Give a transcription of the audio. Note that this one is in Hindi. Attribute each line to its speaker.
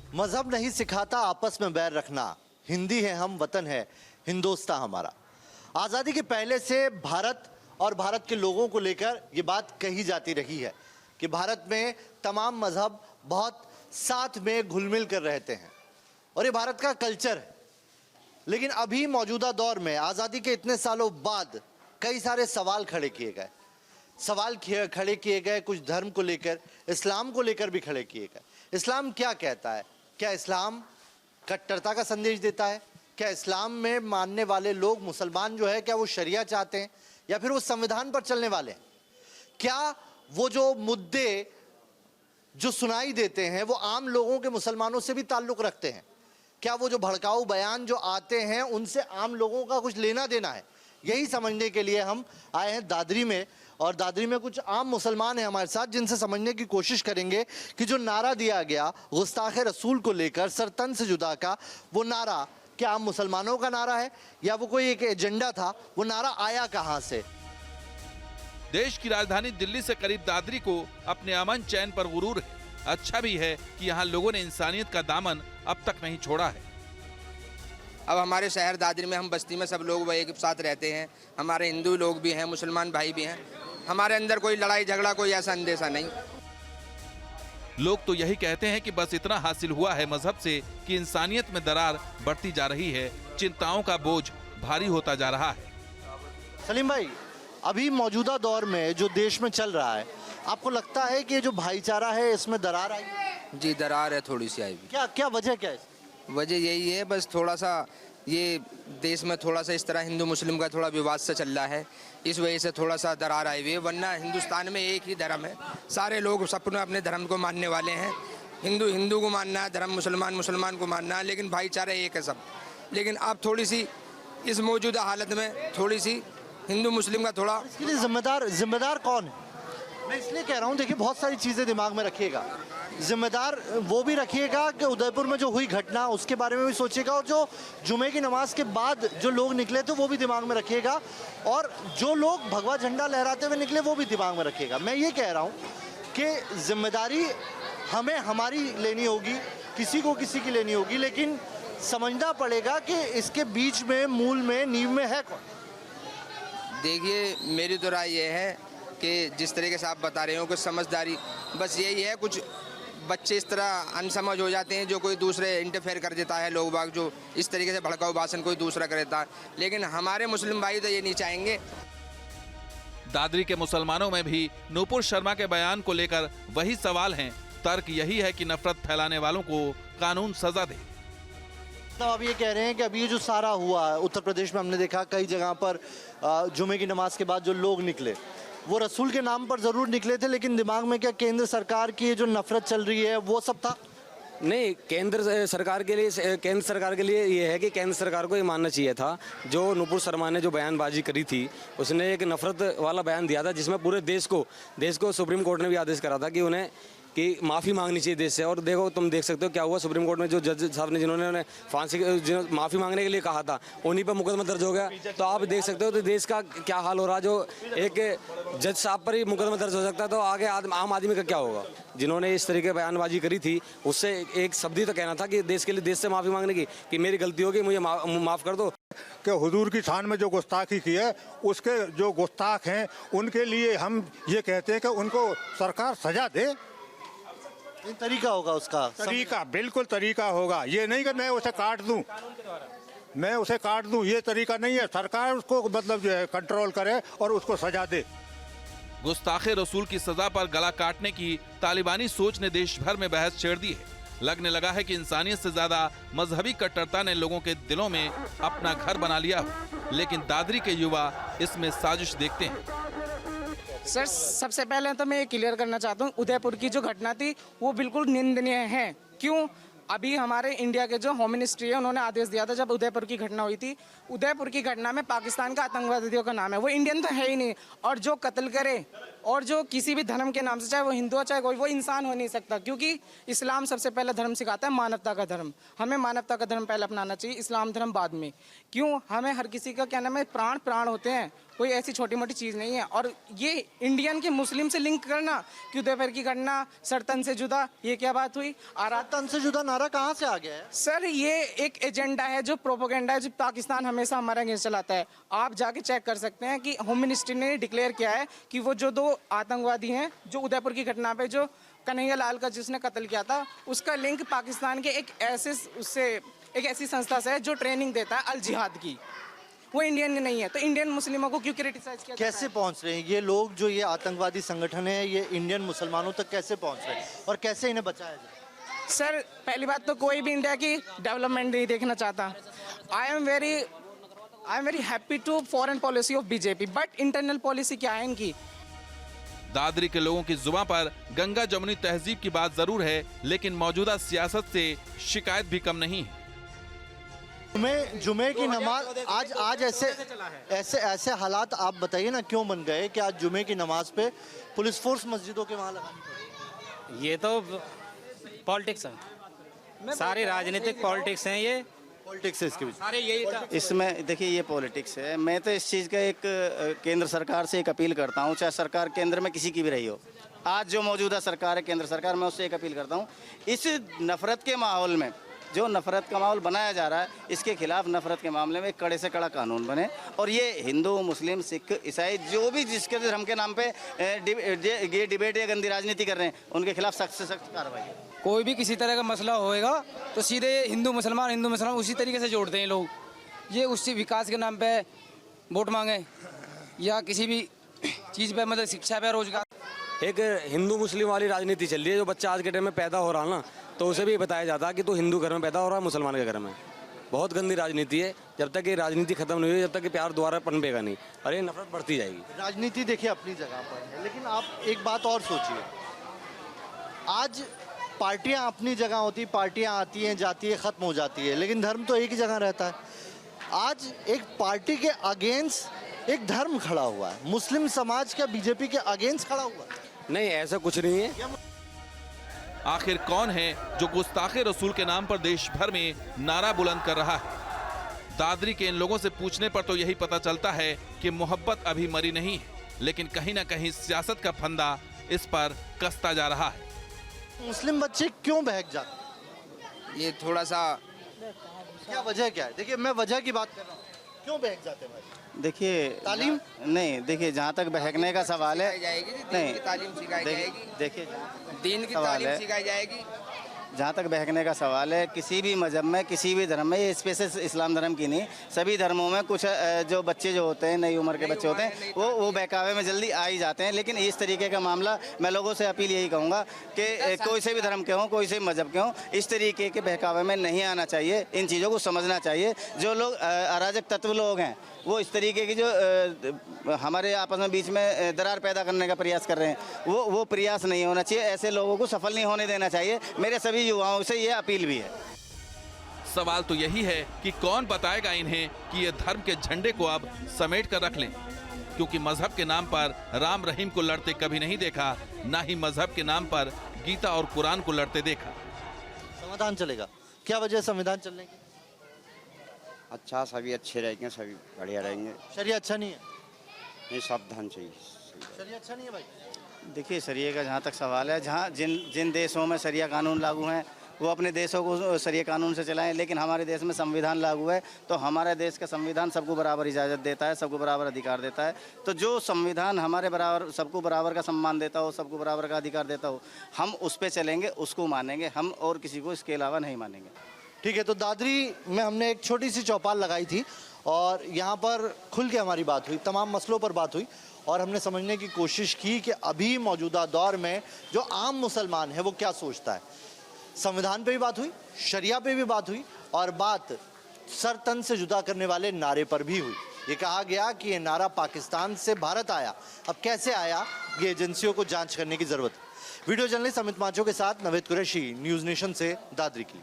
Speaker 1: मजहब नहीं सिखाता आपस में बैर रखना, हिंदी है हम, वतन है हिंदुस्तान हमारा। आज़ादी के पहले से भारत और भारत के लोगों को लेकर ये बात कही जाती रही है कि भारत में तमाम मजहब बहुत साथ में घुल मिल कर रहते हैं और ये भारत का कल्चर है। लेकिन अभी मौजूदा दौर में आज़ादी के इतने सालों बाद कई सारे सवाल खड़े किए गए, खड़े किए गए कुछ धर्म को लेकर, इस्लाम को लेकर भी खड़े किए गए। इस्लाम क्या कहता है? क्या इस्लाम कट्टरता का संदेश देता है? क्या इस्लाम में मानने वाले लोग, मुसलमान जो है, क्या वो शरिया चाहते हैं या फिर वो संविधान पर चलने वाले हैं? क्या वो जो मुद्दे जो सुनाई देते हैं वो आम लोगों के, मुसलमानों से भी ताल्लुक़ रखते हैं? क्या वो जो भड़काऊ बयान जो आते हैं उनसे आम लोगों का कुछ लेना देना है? यही समझने के लिए हम आए हैं दादरी में, और दादरी में कुछ आम मुसलमान हैं हमारे साथ, जिनसे समझने की कोशिश करेंगे कि जो नारा दिया गया गुस्ताखे रसूल को लेकर, सर तन से जुदा का, वो नारा क्या आम मुसलमानों का नारा है या वो कोई एक एजेंडा था? वो नारा आया कहाँ से?
Speaker 2: देश की राजधानी दिल्ली से करीब दादरी को अपने अमन चैन पर गुरूर है। अच्छा भी है कि यहाँ लोगों ने इंसानियत का दामन अब तक नहीं छोड़ा है।
Speaker 3: अब हमारे शहर दादरी में, हम बस्ती में सब लोग एक साथ रहते हैं। हमारे हिंदू लोग भी हैं, मुसलमान भाई भी हैं। हमारे अंदर कोई लड़ाई झगड़ा, कोई ऐसा अंदेशा नहीं।
Speaker 2: लोग तो यही कहते हैं कि बस इतना हासिल हुआ है मजहब से कि इंसानियत में दरार बढ़ती जा रही है, चिंताओं का बोझ भारी होता जा रहा है।
Speaker 1: सलीम भाई, अभी मौजूदा दौर में जो देश में चल रहा है, आपको लगता है कि जो भाईचारा है इसमें दरार आई?
Speaker 3: जी, दरार है, थोड़ी सी आई भी।
Speaker 1: क्या वजह क्या है?
Speaker 3: वजह यही है, बस थोड़ा सा ये देश में थोड़ा सा इस तरह हिंदू मुस्लिम का थोड़ा विवाद सा चल रहा है, इस वजह से थोड़ा सा दरार आई हुई है। वरना हिंदुस्तान में एक ही धर्म है, सारे लोग अपने अपने धर्म को मानने वाले हैं। हिंदू को मानना है धर्म, मुसलमान को मानना है, लेकिन भाईचारा एक है सब। लेकिन अब थोड़ी सी इस मौजूदा हालत में थोड़ी सी हिंदू मुस्लिम का थोड़ा,
Speaker 1: इसके लिए जिम्मेदार कौन है? मैं इसलिए कह रहा हूँ, देखिए बहुत सारी चीज़ें दिमाग में रखिएगा। जिम्मेदार वो भी रखिएगा कि उदयपुर में जो हुई घटना उसके बारे में भी सोचिएगा, और जो जुमे की नमाज के बाद जो लोग निकले थे वो भी दिमाग में रखिएगा, और जो लोग भगवा झंडा लहराते हुए निकले वो भी दिमाग में रखिएगा। मैं ये कह रहा हूँ कि जिम्मेदारी हमें हमारी लेनी होगी, किसी को किसी की लेनी होगी, लेकिन समझना पड़ेगा कि इसके बीच में, मूल में, नींव में है कौन।
Speaker 3: देखिए, मेरी तो राय ये है कि जिस तरीके से आप बता रहे हो कि समझदारी, बस यही है। कुछ बच्चे इस तरह अनसमझ हो जाते हैं, जो कोई दूसरे इंटरफेयर कर देता है, लोग बाग जो इस तरीके से भड़काऊ भाषण कोई दूसरा कर देता है। लेकिन हमारे मुस्लिम भाई तो ये नहीं चाहेंगे।
Speaker 2: दादरी के मुसलमानों में भी नूपुर शर्मा के बयान को लेकर वही सवाल हैं। तर्क यही है कि नफरत फैलाने वालों को कानून सजा दे।
Speaker 1: तो अब ये कह रहे हैं कि अभी ये जो सारा हुआ उत्तर प्रदेश में, हमने देखा कई जगह पर जुमे की नमाज के बाद जो लोग निकले वो रसूल के नाम पर ज़रूर निकले थे, लेकिन दिमाग में क्या केंद्र सरकार की जो नफरत चल रही है वो सब था?
Speaker 4: नहीं, केंद्र सरकार के लिए ये है कि केंद्र सरकार को ये मानना चाहिए था, जो नूपुर शर्मा ने जो बयानबाजी करी थी, उसने एक नफरत वाला बयान दिया था, जिसमें पूरे देश को सुप्रीम कोर्ट ने भी आदेश करा था कि उन्हें कि माफ़ी मांगनी चाहिए देश से। और देखो, तुम देख सकते हो क्या हुआ सुप्रीम कोर्ट में, जो जज साहब ने जिन्होंने माफ़ी मांगने के लिए कहा था, उन्हीं पर मुकदमा दर्ज हो गया। तो आप देख सकते हो तो देश का क्या हाल हो रहा है। जो एक जज साहब पर ही मुकदमा दर्ज हो सकता है, तो आगे आम आदमी का क्या होगा? जिन्होंने इस तरीके बयानबाजी करी थी, उससे एक शब्द ही तो कहना था कि देश के लिए देश से माफ़ी मांगने की, कि मेरी गलती होगी, मुझे माफ़ कर दो।
Speaker 5: कि हुजूर की शान में जो गुस्ताखी की है, उसके जो गुस्ताख हैं उनके लिए हम ये कहते हैं कि उनको सरकार सजा दे।
Speaker 1: तरीका होगा उसका,
Speaker 5: तरीका बिल्कुल तरीका होगा। ये नहीं कि मैं उसे काट दूं, ये तरीका नहीं है। सरकार उसको मतलब जो है कंट्रोल करे और उसको सजा दे।
Speaker 2: गुस्ताखे रसूल की सजा पर गला काटने की तालिबानी सोच ने देश भर में बहस छेड़ दी है। लगने लगा है कि इंसानियत से ज्यादा मजहबी कट्टरता ने लोगों के दिलों में अपना घर बना लिया हो। लेकिन दादरी के युवा इसमें साजिश देखते हैं।
Speaker 6: सर, सबसे पहले तो मैं ये क्लियर करना चाहता हूँ, उदयपुर की जो घटना थी वो बिल्कुल निंदनीय है। क्यों? अभी हमारे इंडिया के जो होम मिनिस्ट्री है, उन्होंने आदेश दिया था जब उदयपुर की घटना हुई थी, उदयपुर की घटना में पाकिस्तान का आतंकवादियों का नाम है, वो इंडियन तो है ही नहीं। और जो कत्ल करे और जो किसी भी धर्म के नाम से, चाहे वो हिंदू हो चाहे कोई, वो इंसान हो नहीं सकता, क्योंकि इस्लाम सबसे पहला धर्म सिखाता है मानवता का धर्म। हमें मानवता का धर्म पहले अपनाना चाहिए, इस्लाम धर्म बाद में। क्यों? हमें हर किसी का क्या नाम है, प्राण होते हैं, कोई ऐसी छोटी मोटी चीज़ नहीं है। और ये इंडियन के मुस्लिम से लिंक करना कि उदयपुर की घटना सरतन से जुदा, ये क्या बात हुई?
Speaker 1: तन से जुदा नारा कहाँ से आ गया है?
Speaker 6: सर ये एक एजेंडा है, जो प्रोपोगेंडा है, जो पाकिस्तान हमेशा हमारे अगेंस्ट चलाता है। आप जाके चेक कर सकते हैं कि होम मिनिस्ट्री ने डिक्लेयर किया है कि वो जो 2 आतंकवादी हैं जो उदयपुर की घटना पे जो कन्हैया लाल का जिसने कत्ल किया था, उसका लिंक पाकिस्तान के एक ऐसी संस्था से है जो ट्रेनिंग देता है अल जिहाद की। वो इंडियन नहीं है, तो इंडियन मुस्लिमों को क्यों क्रिटिसाइज किया?
Speaker 1: कैसे पहुंच रहे हैं ये लोग, जो ये आतंकवादी संगठन है, ये इंडियन मुसलमानों तक कैसे पहुंच रहे हैं और कैसे इन्हें बचाया जाए?
Speaker 6: सर पहली बात तो कोई भी इंडिया की डेवलपमेंट नहीं देखना चाहता। I am very happy to foreign policy of BJP, but internal policy क्या है इनकी?
Speaker 2: दादरी के लोगों की जुबान पर गंगा जमुनी तहजीब की बात जरूर है, लेकिन मौजूदा सियासत से शिकायत भी कम नहीं है।
Speaker 1: जुमे की नमाज आज ऐसे हालात आप बताइए ना, क्यों बन गए कि आज जुमे की नमाज पे पुलिस फोर्स मस्जिदों के वहां लगानी पड़ी?
Speaker 7: ये तो पॉलिटिक्स है, सारी राजनीतिक पॉलिटिक्स हैं, ये
Speaker 1: पॉलिटिक्स है इसके बीच।
Speaker 7: सारे यही था।
Speaker 8: इसमें देखिए ये पॉलिटिक्स है। मैं तो इस चीज़ का एक केंद्र सरकार से एक अपील करता हूँ, चाहे सरकार केंद्र में किसी की भी रही हो, आज जो मौजूदा सरकार है केंद्र सरकार, मैं उससे एक अपील करता हूँ, इस नफरत के माहौल में जो नफरत का माहौल बनाया जा रहा है, इसके खिलाफ नफरत के मामले में कड़े से कड़ा कानून बने और ये हिंदू मुस्लिम सिख ईसाई जो भी जिसके धर्म के नाम पे ये डिबेट या गंदी राजनीति कर रहे हैं, उनके खिलाफ सख्त से सख्त कार्रवाई।
Speaker 3: कोई भी किसी तरह का मसला होएगा तो सीधे हिंदू मुसलमान उसी तरीके से जोड़ते हैं लोग। ये उससे विकास के नाम पे वोट मांगे या किसी भी चीज़ पे, मतलब शिक्षा पे, रोजगार।
Speaker 4: एक हिंदू मुस्लिम वाली राजनीति चल रही है। जो बच्चा आज के टाइम में पैदा हो रहा है ना, तो उसे भी बताया जाता है कि तू हिंदू घर में पैदा हो रहा है, मुसलमान के घर में। बहुत गंदी राजनीति है। जब तक ये राजनीति खत्म नहीं हुई, जब तक ये प्यार दोबारा पनपेगा नहीं और ये नफरत बढ़ती जाएगी।
Speaker 1: राजनीति देखिए अपनी जगह पर है, लेकिन आप एक बात और सोचिए, आज पार्टियां अपनी जगह होती, पार्टियां आती हैं जाती है खत्म हो जाती है, लेकिन धर्म तो एक ही जगह रहता है। आज एक पार्टी के अगेंस्ट एक धर्म खड़ा हुआ है, मुस्लिम समाज क्या बीजेपी के अगेंस्ट खड़ा हुआ है?
Speaker 4: नहीं, ऐसा कुछ नहीं है।
Speaker 2: आखिर कौन है जो गुस्ताखे रसूल के नाम पर देश भर में नारा बुलंद कर रहा है? दादरी के इन लोगों से पूछने पर तो यही पता चलता है कि मोहब्बत अभी मरी नहीं है, लेकिन कहीं ना कहीं सियासत का फंदा इस पर कसता जा रहा है।
Speaker 1: मुस्लिम बच्चे क्यों बहक जाते?
Speaker 3: ये थोड़ा सा
Speaker 1: क्या वजह क्या है? देखिए मैं वजह की बात कर रहा हूँ, क्यों बहक जाते हैं भाई?
Speaker 8: देखिए
Speaker 1: तालीम
Speaker 8: नहीं, देखिए जहाँ तक बहकने का सवाल है, नहीं
Speaker 3: तालीम सिखाई जाएगी,
Speaker 8: देखिए
Speaker 3: दीन की
Speaker 8: सवाल
Speaker 3: तालीम
Speaker 8: है।
Speaker 3: सिखाई जाएगी।
Speaker 8: जहाँ तक बहकने का सवाल है, किसी भी मजहब में किसी भी धर्म में, ये स्पेशल इस्लाम धर्म की नहीं, सभी धर्मों में कुछ जो बच्चे जो होते हैं, नई उम्र के बच्चे होते हैं, वो बहकावे में जल्दी आ ही जाते हैं। लेकिन इस तरीके का मामला, मैं लोगों से अपील यही कहूँगा कि कोई से भी धर्म के हों, कोई से भी मजहब के हों, इस तरीके के बहकावे में नहीं आना चाहिए। इन चीज़ों को समझना चाहिए। जो लोग अराजक तत्व लोग हैं, वो इस तरीके की जो हमारे आपस में बीच में दरार पैदा करने का प्रयास कर रहे हैं, वो प्रयास नहीं होना चाहिए। ऐसे लोगों को सफल नहीं होने देना चाहिए। मेरे सभी युवाओं से ये अपील भी है।
Speaker 2: सवाल तो यही है कि कौन बताएगा इन्हें कि ये धर्म के झंडे को अब समेट कर रख लें, क्योंकि मजहब के नाम पर राम रहीम को लड़ते कभी नहीं देखा, ना ही मजहब के नाम पर गीता और कुरान को लड़ते देखा।
Speaker 1: संविधान चलेगा, क्या वजह है संविधान चलने की?
Speaker 9: अच्छा, सभी अच्छे रहेंगे, सभी बढ़िया रहेंगे।
Speaker 1: शरिया अच्छा नहीं है?
Speaker 9: नहीं, सावधान चाहिए।
Speaker 1: शरिया अच्छा नहीं है भाई?
Speaker 8: देखिए शरिया का जहाँ तक सवाल है, जहाँ जिन देशों में शरिया कानून लागू हैं, वो अपने देशों को शरिया कानून से चलाएं। लेकिन हमारे देश में संविधान लागू है, तो हमारे देश का संविधान सबको बराबर इजाज़त देता है, सबको बराबर अधिकार देता है। तो जो संविधान हमारे बराबर, सबको बराबर का सम्मान देता हो, सबको बराबर का अधिकार देता हो, हम उस पर चलेंगे, उसको मानेंगे, हम और किसी को इसके अलावा नहीं मानेंगे।
Speaker 1: ठीक है, तो दादरी में हमने एक छोटी सी चौपाल लगाई थी और यहाँ पर खुल के हमारी बात हुई, तमाम मसलों पर बात हुई और हमने समझने की कोशिश की कि अभी मौजूदा दौर में जो आम मुसलमान है वो क्या सोचता है। संविधान पे भी बात हुई, शरिया पे भी बात हुई और बात सर तन से जुदा करने वाले नारे पर भी हुई। ये कहा गया कि ये नारा पाकिस्तान से भारत आया, अब कैसे आया ये एजेंसियों को जांच करने की ज़रूरत है। वीडियो जर्नलिस्ट अमित मांझो के साथ नवेद कुरैशी, न्यूज़ नेशन से दादरी की।